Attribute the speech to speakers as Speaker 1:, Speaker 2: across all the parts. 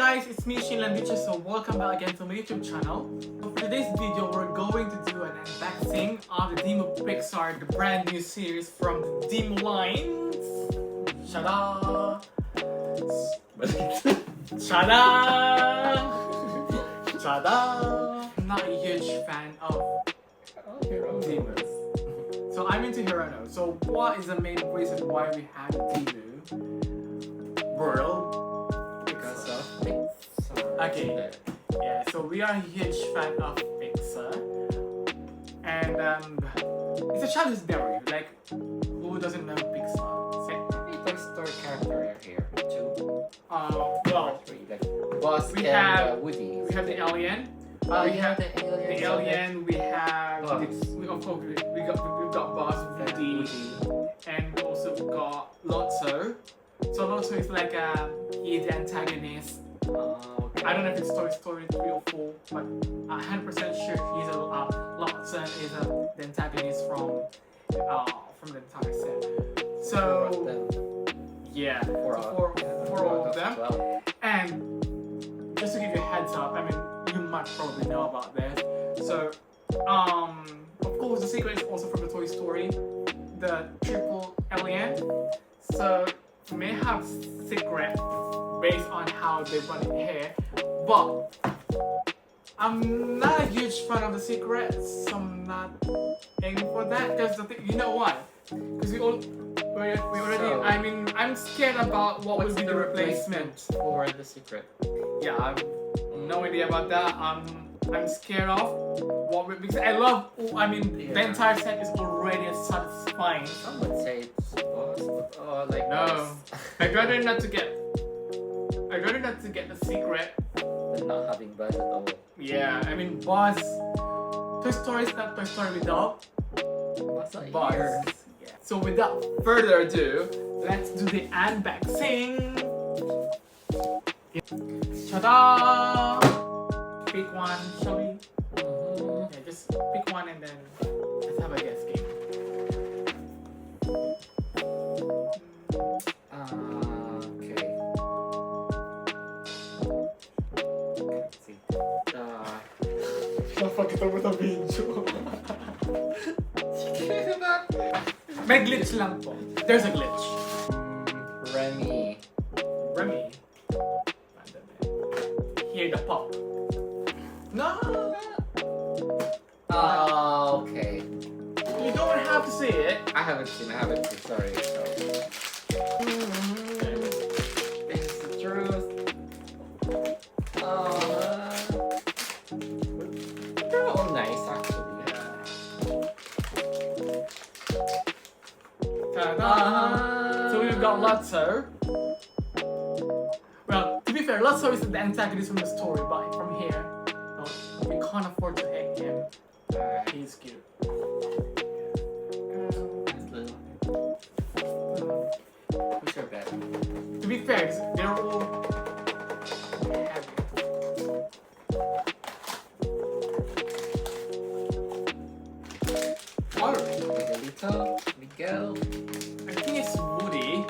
Speaker 1: guys, it's me Shin Landicha, so welcome back again to my YouTube channel. So for today's video, we're going to do an unboxing of the Dimoo Pixar, the brand new series from the Dimoo lines. Shada! Shada! Shada! I'm not a huge fan of Dimoo. So I'm into Hirono. So what is the main reason why we have Dimoo world?
Speaker 2: Because of Pixar.
Speaker 1: Okay, yeah, so we are a huge fan of Pixar, and it's a childhood memory. Like, who doesn't know Pixar?
Speaker 2: Toy Story character here too.
Speaker 1: Well,
Speaker 2: Buzz
Speaker 1: we
Speaker 2: and
Speaker 1: have
Speaker 2: Woody.
Speaker 1: we have the alien.
Speaker 2: Oh,
Speaker 1: we
Speaker 2: yeah,
Speaker 1: have
Speaker 2: the alien.
Speaker 1: We have
Speaker 2: Buzz.
Speaker 1: of course we've got Buzz, Woody, and we also got Lotso. So Lotso is like he's the antagonist.
Speaker 2: Okay.
Speaker 1: I don't know if it's Toy Story 3 or 4, but I'm 100% sure he's Lotso is the antagonist from the entire set. So yeah, for all of them. And just to give you a heads up, I mean, you might probably know about this. So of course the secret is also from the Toy Story, the triple alien. So you may have secret based on how they run it here, but I'm not a huge fan of the secrets, so I'm not aiming for that. Because the thing, you know why? Because we already. I mean, I'm scared about what will be the replacement
Speaker 2: for the secret.
Speaker 1: Yeah, I've no idea about that. I'm scared of what because I love. I mean, the entire set is already satisfying.
Speaker 2: Some would say it's Buzz, but like
Speaker 1: No, I'd rather not to get the secret.
Speaker 2: and not having Buzz at all.
Speaker 1: Yeah, I mean, Buzz. Toy Story is not Toy Story without
Speaker 2: Buzz.
Speaker 1: Buzz. Yeah. So without further ado, let's do the unboxing. Ta-da! Pick one, shall we? Yeah, just pick one and then let's have a guess game.
Speaker 2: Okay. Let's see.
Speaker 1: Napakita mo na video. May glitch lang po. There's a glitch.
Speaker 2: Remy.
Speaker 1: Hear the pop. No!
Speaker 2: Okay.
Speaker 1: You don't have to say it.
Speaker 2: I haven't seen, sorry. So. This is the truth. They're all nice actually.
Speaker 1: Ta-da! So we've got Lotso. Well, to be fair, Lotso is the antagonist from the story, but from here, we can't afford to hate him. He's cute.
Speaker 2: Who's your bet?
Speaker 1: To be fair, they're all heavy. Alright.
Speaker 2: Miguelito, Miguel.
Speaker 1: I think it's Woody.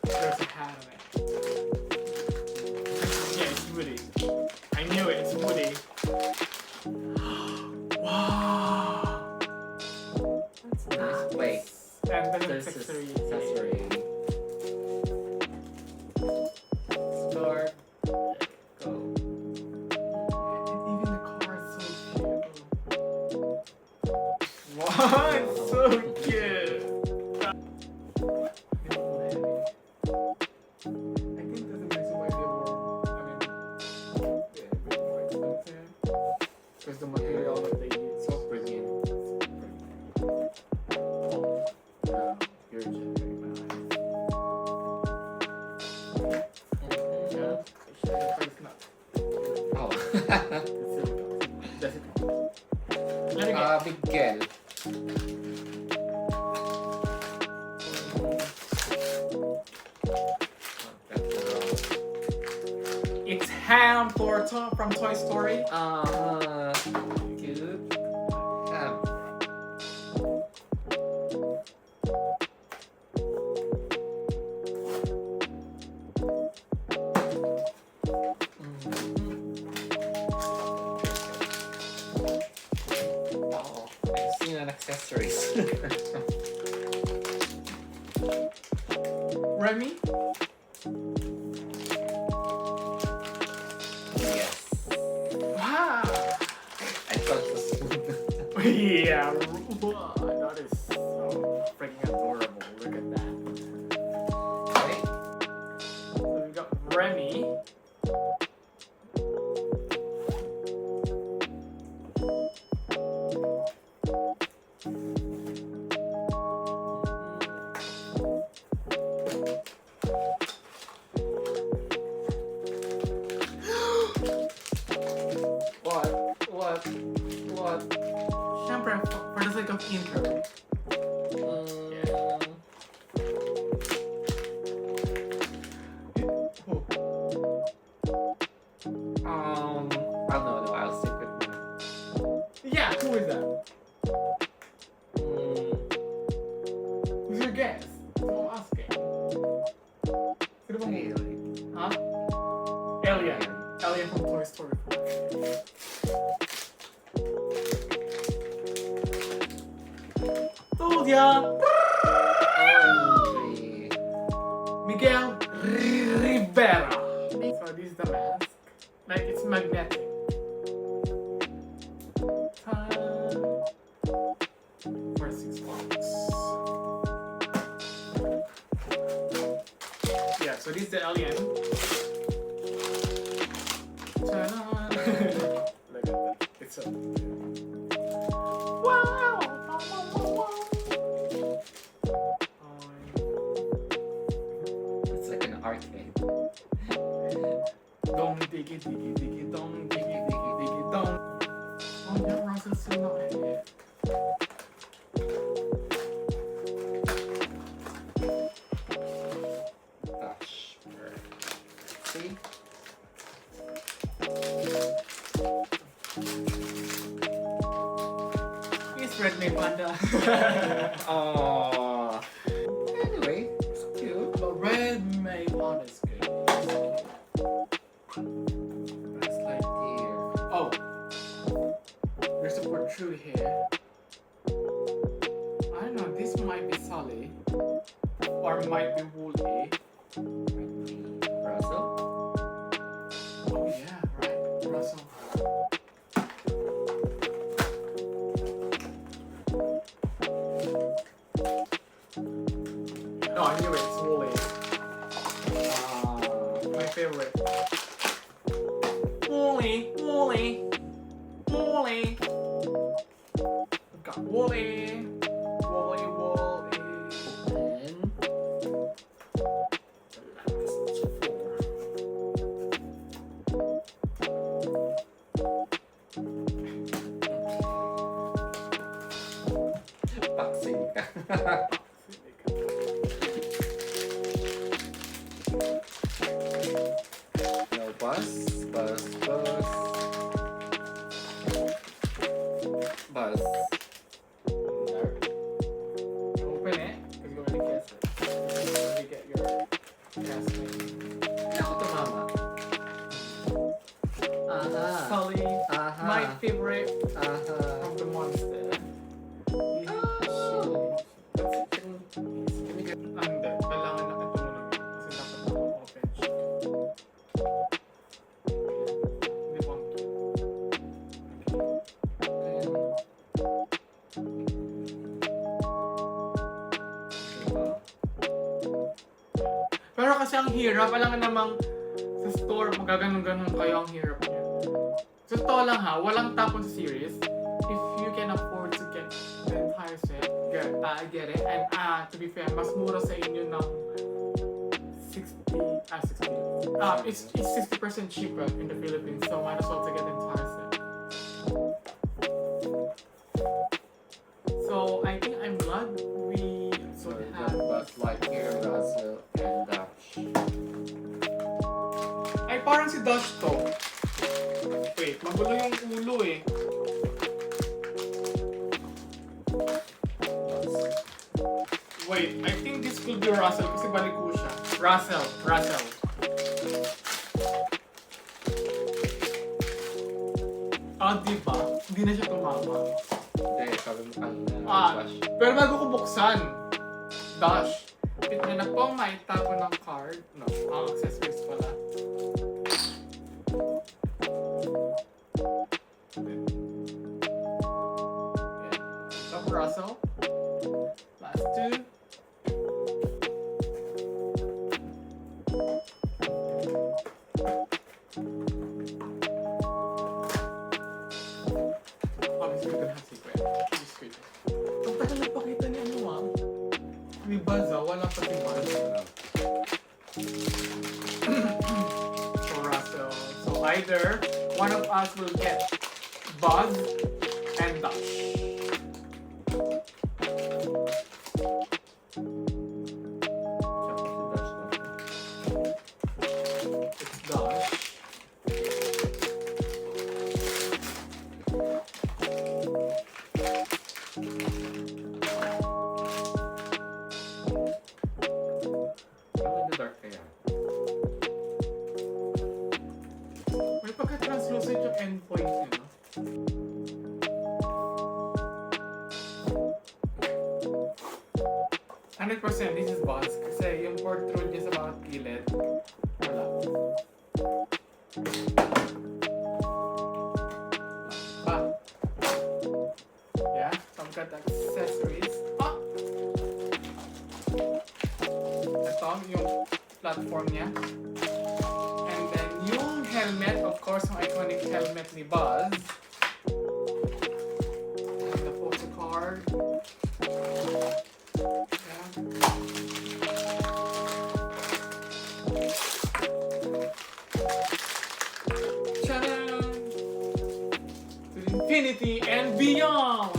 Speaker 1: There's a hat on it. Yeah, it's Woody. I knew it, it's Woody. Wow!
Speaker 2: That's nice. Wait,
Speaker 1: And then
Speaker 2: there's
Speaker 1: the
Speaker 2: this
Speaker 1: accessory.
Speaker 2: accessory. Start. Go.
Speaker 1: And even the car is so cute. Wow, it's so cute! I think that's the reason why they were, they're a bit more expensive. Because the material that they use.
Speaker 2: So brilliant.
Speaker 1: You're just very nice. Yeah, it's not.
Speaker 2: Oh.
Speaker 1: That's it. Let me get.
Speaker 2: Miguel.
Speaker 1: It's Ham from Toy Story.
Speaker 2: Cute.
Speaker 1: Remy?
Speaker 2: Yes.
Speaker 1: Wow!
Speaker 2: I thought this.
Speaker 1: Yeah, wow, that is so freaking adorable. Look at that.
Speaker 2: Okay.
Speaker 1: So we got Remy.
Speaker 2: What?
Speaker 1: Siyempre, for the sake of intro.
Speaker 2: I don't know. I'll stick with mine.
Speaker 1: Yeah, who is that? Who's your guess? So I'm asking. Sino bang
Speaker 2: Haley.
Speaker 1: Huh? Alien. Alien from Toy Story 4. Told ya! Miguel Rivera. So this is the mask. Like it's magnetic. For $6. Yeah, so this is the alien. Ta-da! Look at that. It's so wow!
Speaker 2: It's like an arcade.
Speaker 1: Dong diggy diggy diggy dong diggy diggy diggy dong. Oh yeah, Russell's still not here.
Speaker 2: Touch. See?
Speaker 1: He's Red May Panda.
Speaker 2: Aww. Anyway, it's cute.
Speaker 1: But Red May Panda is good.
Speaker 2: That's like here.
Speaker 1: Oh, there's a protrude here. I don't know, this might be Sully. Or might be Woolly.
Speaker 2: Russell?
Speaker 1: Oh yeah, right. Russell. No, I knew it. It's Woolly. My favorite. Woolly, Woolly, Woolly. We've got Woolly, Woolly, Woolly.
Speaker 2: And the last four. Paksing ka. No bus.
Speaker 1: Open it, because you already guessed it. You already get your guess.
Speaker 2: Ako to, mama. Aha.
Speaker 1: Sully,
Speaker 2: Aha.
Speaker 1: my favorite
Speaker 2: Aha.
Speaker 1: from the monster.
Speaker 2: Oh.
Speaker 1: Hindi, kailangan nakatulong naman kasi dapat naka-open siya. Hindi bang Pero kasi ang hirap, alam nga namang sa store, magaganon-ganon kayo ang hirap niya. So, totoo lang ha, walang tapon sa series. If you can afford to get the entire set, get it. And to be fair, mas mura sa inyo ng 60. It's 60% cheaper in the Philippines, so might as well to get the entire set. So, I think I'm glad we
Speaker 2: So
Speaker 1: would
Speaker 2: that
Speaker 1: have...
Speaker 2: was like here, Russell, and Dutch.
Speaker 1: Ay, parang si Dash to. Wait, magulo yung ulo eh. Wait, I think this could be Russell kasi baliko siya. Russell. Diba? Hindi na siya tumama.
Speaker 2: Hindi, sabi mo kanina.
Speaker 1: Pero bago ko buksan, Dash, malapit nyo na pong maitapon ng card. No, ang accessories pala. Yan. Top Russell. Last two. Obviously, we don't have secret. Just secret. Ang tagal nagpakita ni ano ah. Ni Buzz ah. Wala pa si Buzz. So Russell. So either one of us will get Buzz and Dash. It's Dash.
Speaker 2: Ano in the dark kaya?
Speaker 1: May pagka-translucent yung endpoint niya, no? %, this is Buzz. Kasi yung protrude niya sa bawat gilid, wala. Yeah, so I've got accessories. Ito, yung platform niya. And then yung helmet, of course, yung iconic helmet ni Buzz. And the photo card. Yeah. Ta-da! To infinity and beyond!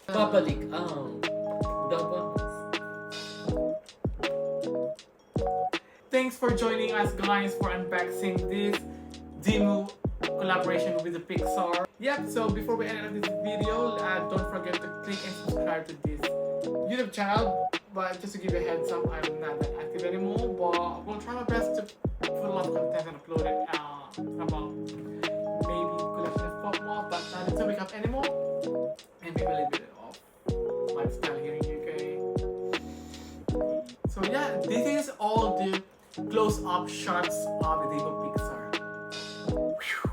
Speaker 2: Babalik ang double.
Speaker 1: Thanks for joining us, guys, for unboxing this Dimoo collaboration with the Pixar. Yep, so before we end this video, don't forget to click and subscribe to this YouTube channel. But just to give you a heads up, I'm not that active anymore, but we'll try my best to put a lot of content and upload it about maybe collection of football, but not until we have anymore, and maybe a little bit of lifestyle here in UK. So yeah, this is all the close-up shots of the Dimoo Pixar. Whew.